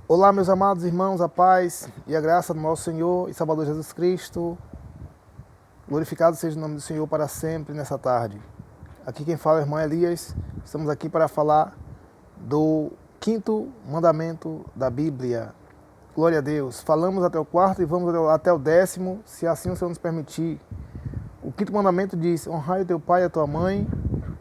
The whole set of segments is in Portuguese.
Olá, meus amados irmãos, a paz e a graça do nosso Senhor e Salvador Jesus Cristo. Glorificado seja o nome do Senhor para sempre nessa tarde. Aqui quem fala é o irmão Elias. Estamos aqui para falar do quinto mandamento da Bíblia. Glória a Deus. Falamos até o quarto e vamos até o 10º, se assim o Senhor nos permitir. O quinto mandamento diz: honrai o teu pai e a tua mãe,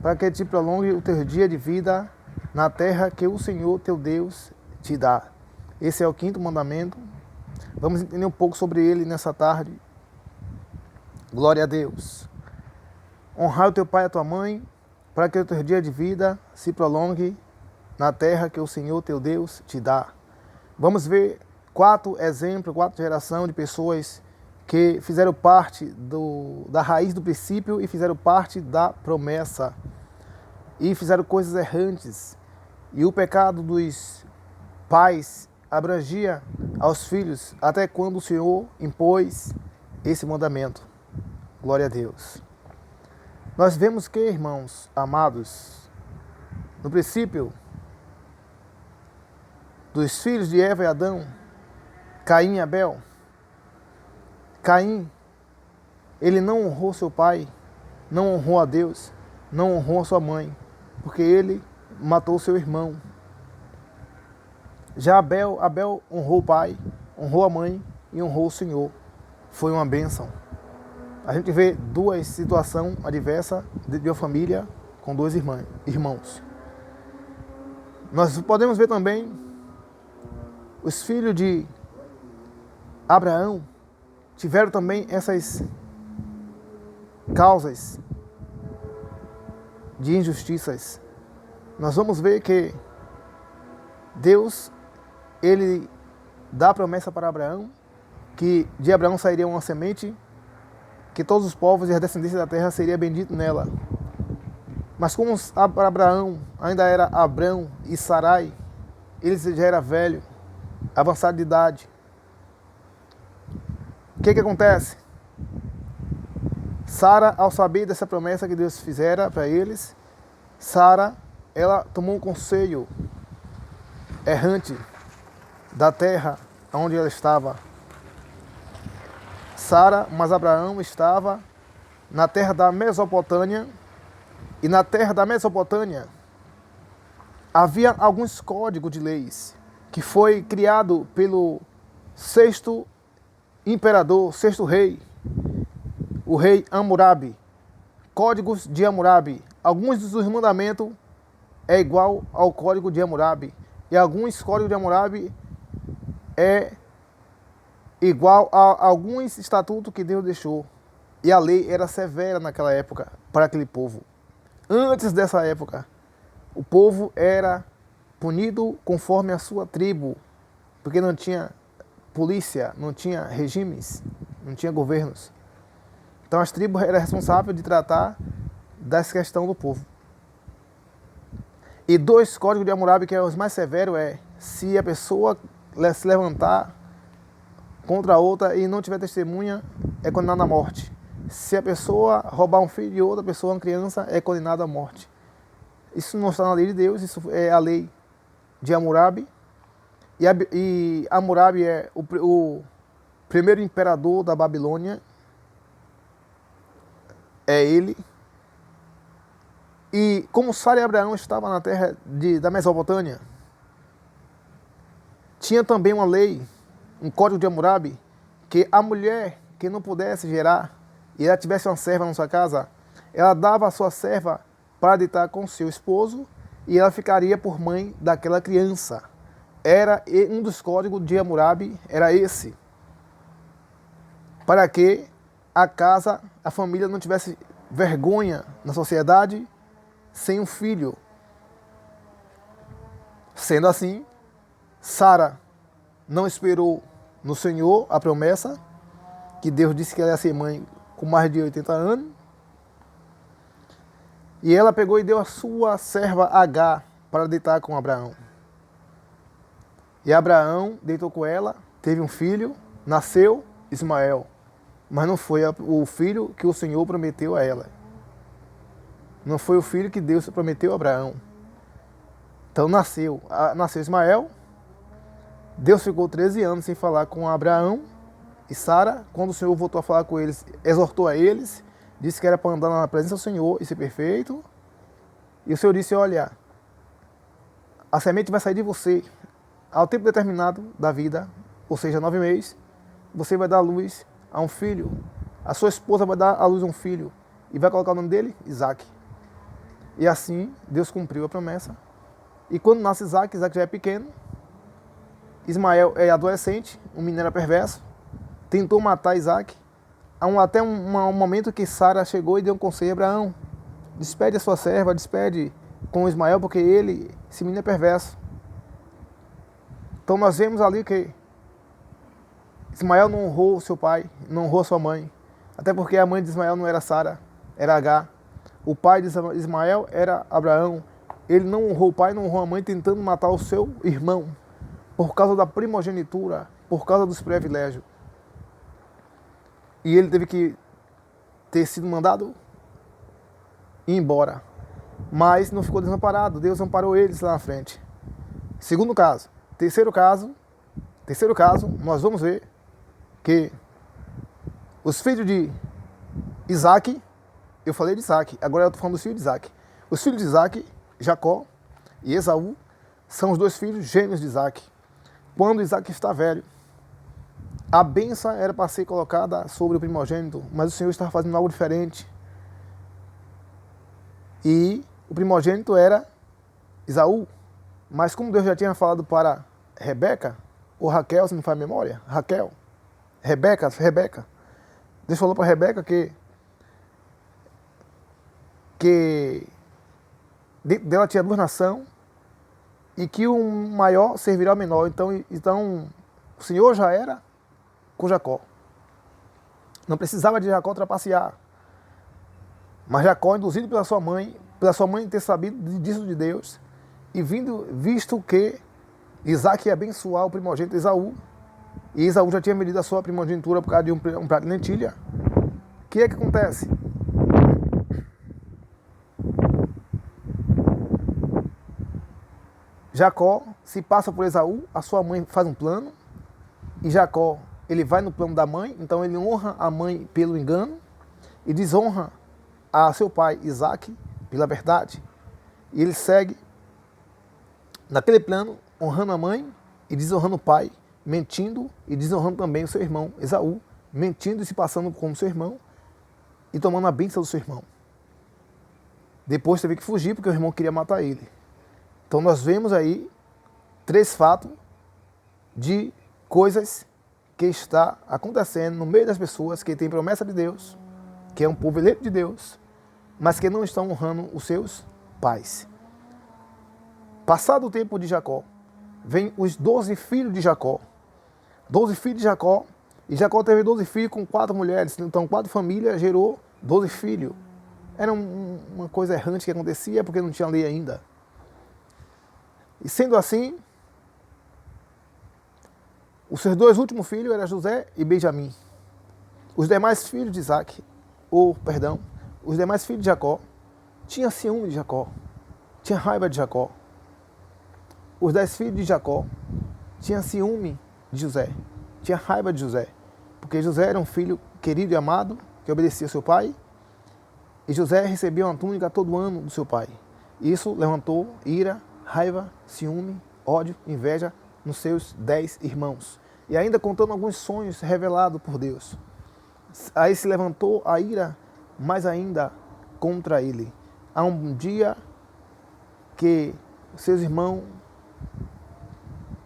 para que te prolongue o teu dia de vida na terra que o Senhor teu Deus te dá. Esse é o quinto mandamento. Vamos entender um pouco sobre ele nessa tarde. Glória a Deus. Honrar o teu pai e a tua mãe, para que o teu dia de vida se prolongue na terra que o Senhor teu Deus te dá. Vamos ver quatro exemplos, quatro gerações de pessoas que fizeram parte da raiz do princípio e fizeram parte da promessa. E fizeram coisas errantes. E o pecado dos pais abrangia aos filhos até quando o Senhor impôs esse mandamento. Glória a Deus. Nós vemos que, irmãos amados, no princípio dos filhos de Eva e Adão, Caim e Abel, Caim, ele não honrou seu pai, não honrou a Deus, não honrou a sua mãe, porque ele matou seu irmão. Já Abel honrou o pai, honrou a mãe e honrou o Senhor. Foi uma bênção. A gente vê duas situações adversas de uma família com dois irmãos. Nós podemos ver também os filhos de Abraão tiveram também essas causas de injustiças. Nós vamos ver que Deus, ele dá a promessa para Abraão, que de Abraão sairia uma semente, que todos os povos e a descendência da terra seria bendito nela. Mas como Abraão ainda era Abrão e Sarai, ele já era velho, avançado de idade. O que acontece? Sara, ao saber dessa promessa que Deus fizera para eles, Sara, ela tomou um conselho errante da terra onde ela estava. Sara, mas Abraão estava na terra da Mesopotâmia, e na terra da Mesopotâmia havia alguns códigos de leis que foi criado pelo sexto imperador, sexto rei, o rei Hammurabi. Códigos de Hammurabi. Alguns dos mandamentos é igual ao código de Hammurabi, e alguns códigos de Hammurabi é igual a alguns estatutos que Deus deixou. E a lei era severa naquela época para aquele povo. Antes dessa época, o povo era punido conforme a sua tribo, porque não tinha polícia, não tinha regimes, não tinha governos. Então as tribos eram responsáveis de tratar dessa questão do povo. E dois códigos de Hammurabi que é os mais severos é: se a pessoa se levantar contra a outra e não tiver testemunha, é condenada à morte. Se a pessoa roubar um filho de outra pessoa, uma criança, é condenada à morte. Isso não está na lei de Deus, isso é a lei de Hammurabi. E Hammurabi é o primeiro imperador da Babilônia. É ele. E como Sara e Abraão estavam na terra da Mesopotâmia, tinha também uma lei, um código de Hammurabi, que a mulher que não pudesse gerar e ela tivesse uma serva na sua casa, ela dava a sua serva para deitar com seu esposo e ela ficaria por mãe daquela criança. Era um dos códigos de Hammurabi, era esse. Para que a família não tivesse vergonha na sociedade sem um filho. Sendo assim, Sara não esperou no Senhor a promessa, que Deus disse que ela ia ser mãe com mais de 80 anos. E ela pegou e deu a sua serva Agar para deitar com Abraão. E Abraão deitou com ela, teve um filho, nasceu Ismael. Mas não foi o filho que o Senhor prometeu a ela. Não foi o filho que Deus prometeu a Abraão. Então nasceu Ismael. Deus ficou 13 anos sem falar com Abraão e Sara. Quando o Senhor voltou a falar com eles, exortou a eles, disse que era para andar na presença do Senhor e ser perfeito. E o Senhor disse, olha, a semente vai sair de você ao tempo determinado da vida, ou seja, 9 meses, você vai dar à luz a um filho. A sua esposa vai dar à luz a um filho e vai colocar o nome dele, Isaac. E assim, Deus cumpriu a promessa. E quando nasce Isaac, Isaac já é pequeno, Ismael é adolescente, um menino perverso, tentou matar Isaac, até um momento que Sara chegou e deu um conselho a Abraão, despede a sua serva, despede com Ismael, porque esse menino é perverso. Então nós vemos ali que Ismael não honrou seu pai, não honrou sua mãe, até porque a mãe de Ismael não era Sara, era Agar. O pai de Ismael era Abraão. Ele não honrou o pai, não honrou a mãe, tentando matar o seu irmão, por causa da primogenitura, por causa dos privilégios. E ele teve que ter sido mandado ir embora. Mas não ficou desamparado, Deus amparou eles lá na frente. Segundo caso. Terceiro caso, nós vamos ver que os filhos de Isaac, eu falei de Isaac, agora eu estou falando dos filhos de Isaac. Os filhos de Isaac, Jacó e Esaú, são os 2 filhos gêmeos de Isaac. Quando Isaac está velho, a bênção era para ser colocada sobre o primogênito, mas o Senhor estava fazendo algo diferente. E o primogênito era Esaú. Mas como Deus já tinha falado para Rebeca, ou Raquel, se não faz memória, Rebeca, Deus falou para Rebeca que dentro dela tinha 2 nações e que o maior servirá ao menor. Então o Senhor já era com Jacó. Não precisava de Jacó trapacear. Mas Jacó, induzido pela sua mãe ter sabido disso de Deus, e visto que Isaac ia abençoar o primogênito Esaú, e Esaú já tinha medido a sua primogenitura por causa de um prato de lentilha, o que é que acontece? Jacó se passa por Esaú, a sua mãe faz um plano, e Jacó, ele vai no plano da mãe, então ele honra a mãe pelo engano, e desonra a seu pai Isaac pela verdade. E ele segue naquele plano, honrando a mãe e desonrando o pai, mentindo e desonrando também o seu irmão Esaú, mentindo e se passando como seu irmão e tomando a bênção do seu irmão. Depois teve que fugir porque o irmão queria matar ele. Então nós vemos aí 3 fatos de coisas que está acontecendo no meio das pessoas que têm promessa de Deus, que é um povo eleito de Deus, mas que não estão honrando os seus pais. Passado o tempo de Jacó, vem os 12 filhos de Jacó. 12 filhos de Jacó, e Jacó teve 12 filhos com 4 mulheres, então 4 famílias gerou 12 filhos. Era uma coisa errante que acontecia porque não tinha lei ainda. E sendo assim, os seus 2 últimos filhos eram José e Benjamim. Os demais filhos de Isaac, os demais filhos de Jacó, tinham ciúme de Jacó, tinha raiva de Jacó. Os 10 filhos de Jacó tinham ciúme de José, tinha raiva de José, porque José era um filho querido e amado, que obedecia ao seu pai, e José recebia uma túnica todo ano do seu pai. Isso levantou ira, raiva, ciúme, ódio, inveja nos seus 10 irmãos. E ainda contando alguns sonhos revelados por Deus. Aí se levantou a ira mais ainda contra ele. Há um dia que seus irmãos,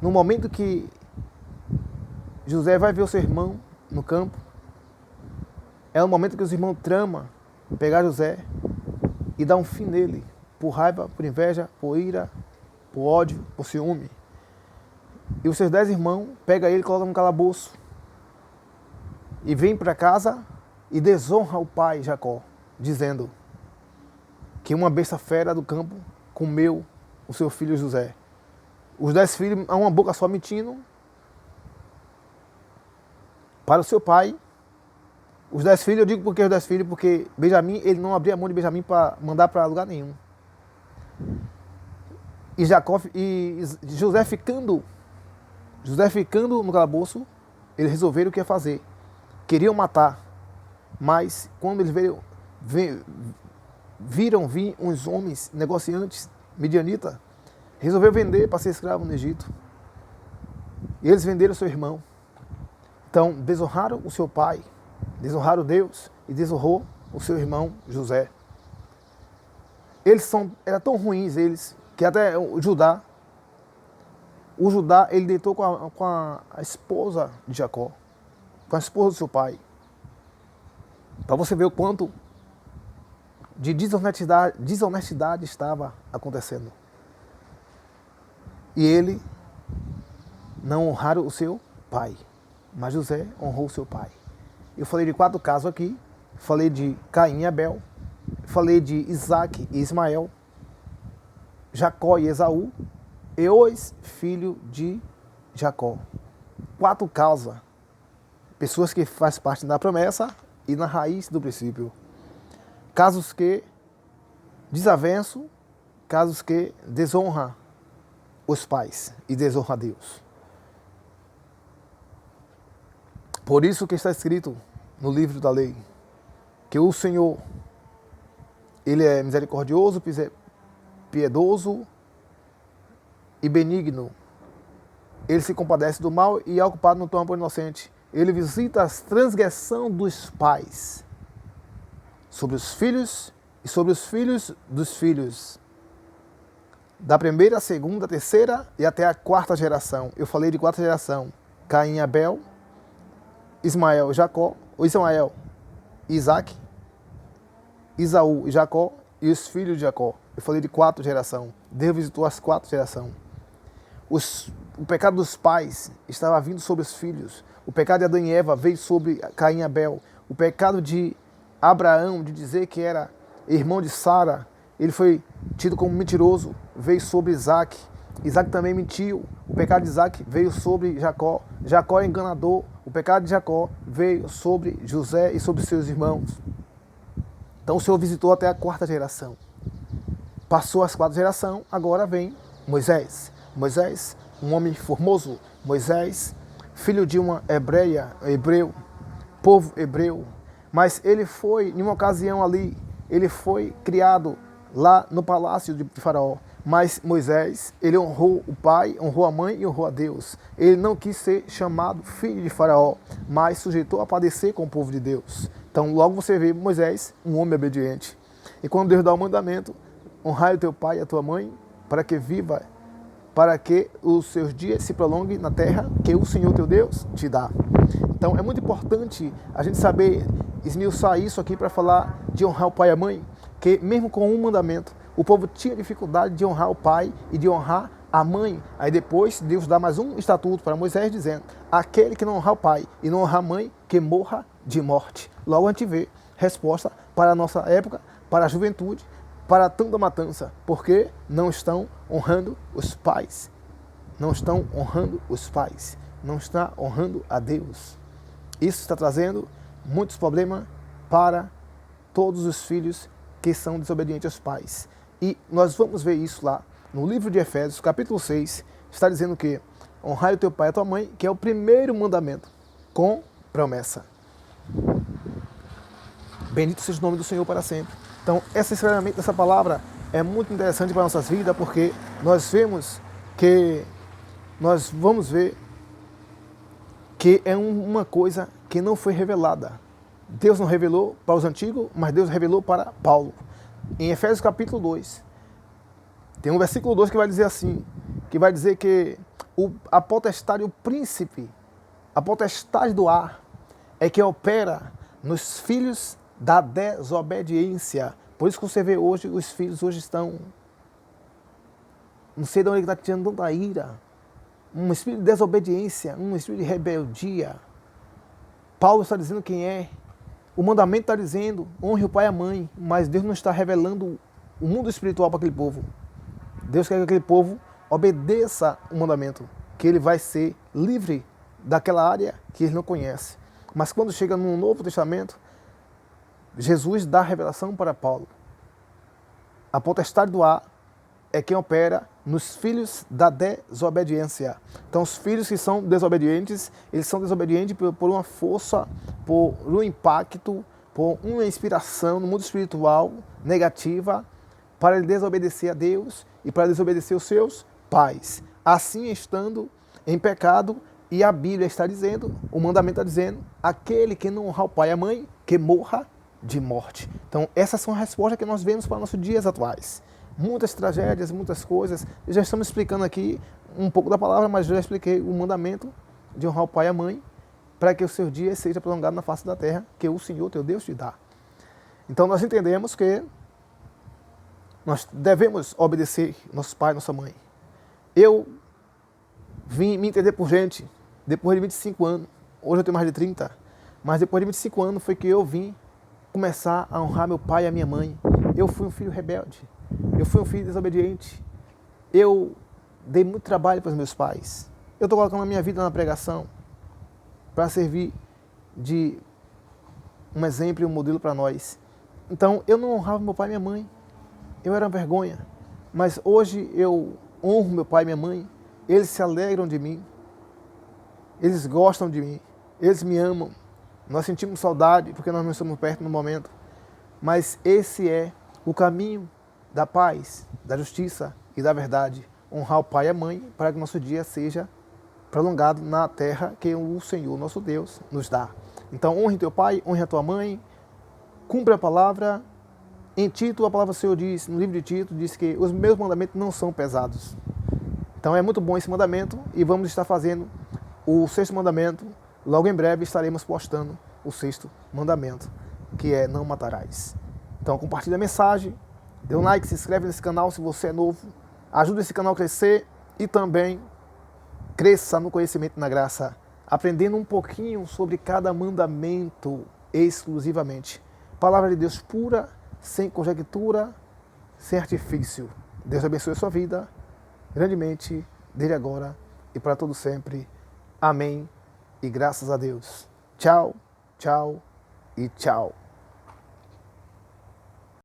no momento que José vai ver o seu irmão no campo, é o momento que os irmãos tramam pegar José e dar um fim nele, por raiva, por inveja, por ira, por ódio, por ciúme. E os seus 10 irmãos pegam ele e colocam no calabouço. E vem para casa e desonra o pai Jacó, dizendo que uma besta fera do campo comeu o seu filho José. Os 10 filhos, a uma boca só mentindo para o seu pai. Os 10 filhos, eu digo porque os 10 filhos, porque Benjamim, ele não abria a mão de Benjamim para mandar para lugar nenhum. E José ficando José ficando no calabouço, eles resolveram o que ia fazer. Queriam matar, mas quando eles viram vir uns homens negociantes, midianitas, resolveram vender para ser escravo no Egito. E eles venderam seu irmão. Então, desonraram o seu pai, desonraram Deus e desonrou o seu irmão José. Eram tão ruins eles, que até o Judá, ele deitou com a esposa de Jacó, com a esposa do seu pai. Para você ver o quanto de desonestidade estava acontecendo. E ele não honraram o seu pai, mas José honrou o seu pai. Eu falei de 4 casos aqui, falei de Caim e Abel, falei de Isaac e Ismael, Jacó e Esaú, e os filhos de Jacó. 4 causas, pessoas que fazem parte da promessa e na raiz do princípio. Casos que desavençam, casos que desonram os pais e desonram a Deus. Por isso que está escrito no livro da lei, que o Senhor, Ele é misericordioso, piedoso e benigno. Ele se compadece do mal e é ocupado no toma por inocente. Ele visita as transgressões dos pais sobre os filhos e sobre os filhos dos filhos, da primeira, segunda, terceira e até a 4ª geração. Eu falei de 4ª geração: Caim, Abel, Ismael, Isaac, Esaú e Jacó e os filhos de Jacó. Eu falei de 4 gerações. Deus visitou as 4 gerações. O pecado dos pais estava vindo sobre os filhos. O pecado de Adão e Eva veio sobre Caim e Abel. O pecado de Abraão, de dizer que era irmão de Sara, ele foi tido como mentiroso, veio sobre Isaac. Isaac também mentiu. O pecado de Isaac veio sobre Jacó. Jacó é enganador. O pecado de Jacó veio sobre José e sobre seus irmãos. Então o Senhor visitou até a 4ª geração. Passou as 4 gerações, agora vem Moisés. Moisés, um homem formoso. Moisés, filho de uma hebreu, povo hebreu. Mas ele foi, em uma ocasião ali, ele foi criado lá no palácio de Faraó. Mas Moisés, ele honrou o pai, honrou a mãe e honrou a Deus. Ele não quis ser chamado filho de Faraó, mas sujeitou a padecer com o povo de Deus. Então logo você vê Moisés, um homem obediente. E quando Deus dá o mandamento, honrai o teu pai e a tua mãe, para que viva, para que os seus dias se prolonguem na terra que o Senhor teu Deus te dá. Então é muito importante a gente saber esmiuçar isso aqui para falar de honrar o pai e a mãe, que mesmo com um mandamento, o povo tinha dificuldade de honrar o pai e de honrar a mãe. Aí depois Deus dá mais um estatuto para Moisés dizendo: aquele que não honrar o pai e não honrar a mãe, que morra de morte. Logo a gente vê resposta para a nossa época, para a juventude, para tanta matança, porque não estão honrando os pais. Não estão honrando os pais. Não está honrando a Deus. Isso está trazendo muitos problemas para todos os filhos que são desobedientes aos pais. E nós vamos ver isso lá no livro de Efésios, capítulo 6, está dizendo que honrai o teu pai e a tua mãe, que é o primeiro mandamento, com promessa. Bendito seja o nome do Senhor para sempre. Então, esse ensinamento dessa palavra é muito interessante para nossas vidas, porque nós vamos ver que é uma coisa que não foi revelada. Deus não revelou para os antigos, mas Deus revelou para Paulo. Em Efésios capítulo 2, tem um versículo 2 que vai dizer assim, que vai dizer que a potestade, o príncipe, a potestade do ar, é que opera nos filhos da desobediência. Por isso que você vê hoje, os filhos hoje estão, não sei de onde está tirando tanta ira, um espírito de desobediência, um espírito de rebeldia. Paulo está dizendo quem é. O mandamento está dizendo, honre o pai e a mãe, mas Deus não está revelando o mundo espiritual para aquele povo. Deus quer que aquele povo obedeça o mandamento, que ele vai ser livre daquela área que ele não conhece. Mas quando chega no Novo Testamento, Jesus dá a revelação para Paulo. A potestade do ar é quem opera nos filhos da desobediência. Então, os filhos que são desobedientes, eles são desobedientes por uma força, por um impacto, por uma inspiração no mundo espiritual negativa, para ele desobedecer a Deus e para desobedecer os seus pais. Assim, estando em pecado, e a Bíblia está dizendo, o mandamento está dizendo, aquele que não honrar o pai e a mãe, que morra de morte. Então, essas são as respostas que nós vemos para os nossos dias atuais. Muitas tragédias, muitas coisas. Já estamos explicando aqui um pouco da palavra, mas já expliquei o mandamento de honrar o pai e a mãe, para que o seu dia seja prolongado na face da terra, que o Senhor, teu Deus, te dá. Então, nós entendemos que nós devemos obedecer nossos pais e nossa mãe. Eu vim me entender por gente depois de 25 anos. Hoje eu tenho mais de 30. Mas depois de 25 anos foi que eu vim começar a honrar meu pai e a minha mãe. Eu fui um filho rebelde. Eu fui um filho desobediente. Eu dei muito trabalho para os meus pais. Eu estou colocando a minha vida na pregação para servir de um exemplo e um modelo para nós. Então, eu não honrava meu pai e minha mãe. Eu era uma vergonha. Mas hoje eu honro meu pai e minha mãe. Eles se alegram de mim. Eles gostam de mim. Eles me amam. Nós sentimos saudade porque nós não estamos perto no momento. Mas esse é o caminho da paz, da justiça e da verdade. Honrar o pai e a mãe para que o nosso dia seja prolongado na terra que o Senhor, nosso Deus, nos dá. Então, honre teu pai, honre a tua mãe, cumpre a palavra. Em Tito, a palavra do Senhor diz, no livro de Tito, diz que os meus mandamentos não são pesados. Então, é muito bom esse mandamento e vamos estar fazendo o sexto mandamento. Logo em breve estaremos postando o sexto mandamento, que é não matarás. Então, compartilha a mensagem, dê um like, se inscreve nesse canal se você é novo, ajuda esse canal a crescer e também cresça no conhecimento e na graça, aprendendo um pouquinho sobre cada mandamento exclusivamente. Palavra de Deus pura, sem conjectura, sem artifício. Deus abençoe a sua vida grandemente, desde agora e para todo sempre. Amém e graças a Deus. Tchau, tchau e tchau.